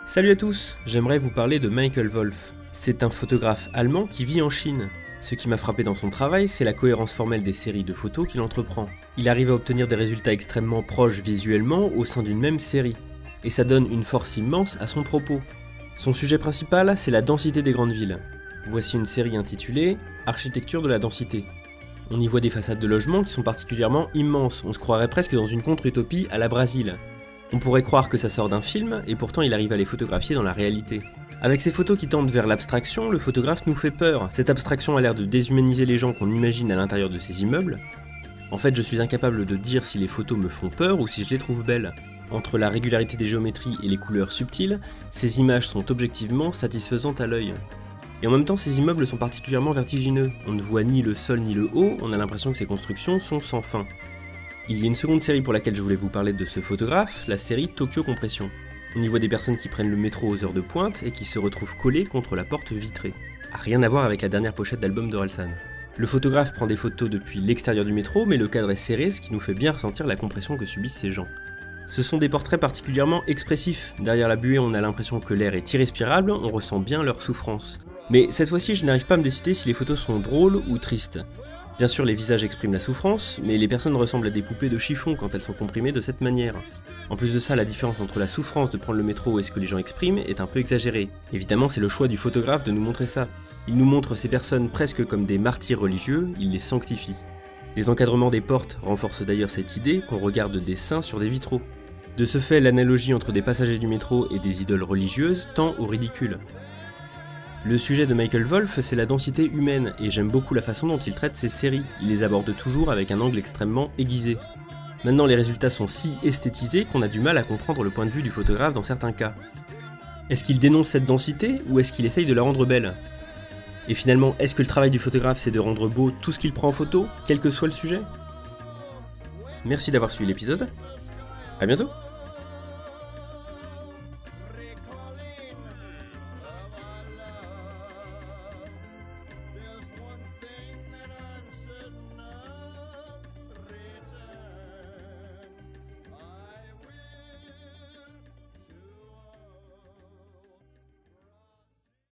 Salut à tous, j'aimerais vous parler de Michael Wolf. C'est un photographe allemand qui vit en Chine. Ce qui m'a frappé dans son travail, c'est la cohérence formelle des séries de photos qu'il entreprend. Il arrive à obtenir des résultats extrêmement proches visuellement au sein d'une même série. Et ça donne une force immense à son propos. Son sujet principal, c'est la densité des grandes villes. Voici une série intitulée « Architecture de la densité ». On y voit des façades de logements qui sont particulièrement immenses, on se croirait presque dans une contre-utopie à la Brésil. On pourrait croire que ça sort d'un film, et pourtant il arrive à les photographier dans la réalité. Avec ces photos qui tendent vers l'abstraction, le photographe nous fait peur. Cette abstraction a l'air de déshumaniser les gens qu'on imagine à l'intérieur de ces immeubles. En fait, je suis incapable de dire si les photos me font peur ou si je les trouve belles. Entre la régularité des géométries et les couleurs subtiles, ces images sont objectivement satisfaisantes à l'œil. Et en même temps, ces immeubles sont particulièrement vertigineux. On ne voit ni le sol ni le haut, on a l'impression que ces constructions sont sans fin. Il y a une seconde série pour laquelle je voulais vous parler de ce photographe, la série Tokyo Compression. On y voit des personnes qui prennent le métro aux heures de pointe et qui se retrouvent collées contre la porte vitrée. Rien à voir avec la dernière pochette d'album d'Orelsan. Le photographe prend des photos depuis l'extérieur du métro, mais le cadre est serré, ce qui nous fait bien ressentir la compression que subissent ces gens. Ce sont des portraits particulièrement expressifs. Derrière la buée, on a l'impression que l'air est irrespirable, on ressent bien leur souffrance. Mais cette fois-ci, je n'arrive pas à me décider si les photos sont drôles ou tristes. Bien sûr, les visages expriment la souffrance, mais les personnes ressemblent à des poupées de chiffon quand elles sont comprimées de cette manière. En plus de ça, la différence entre la souffrance de prendre le métro et ce que les gens expriment est un peu exagérée. Évidemment, c'est le choix du photographe de nous montrer ça. Il nous montre ces personnes presque comme des martyrs religieux, il les sanctifie. Les encadrements des portes renforcent d'ailleurs cette idée qu'on regarde des saints sur des vitraux. De ce fait, l'analogie entre des passagers du métro et des idoles religieuses tend au ridicule. Le sujet de Michael Wolf, c'est la densité humaine, et j'aime beaucoup la façon dont il traite ses séries. Il les aborde toujours avec un angle extrêmement aiguisé. Maintenant, les résultats sont si esthétisés qu'on a du mal à comprendre le point de vue du photographe dans certains cas. Est-ce qu'il dénonce cette densité, ou est-ce qu'il essaye de la rendre belle? Et finalement, est-ce que le travail du photographe, c'est de rendre beau tout ce qu'il prend en photo, quel que soit le sujet? Merci d'avoir suivi l'épisode, à bientôt!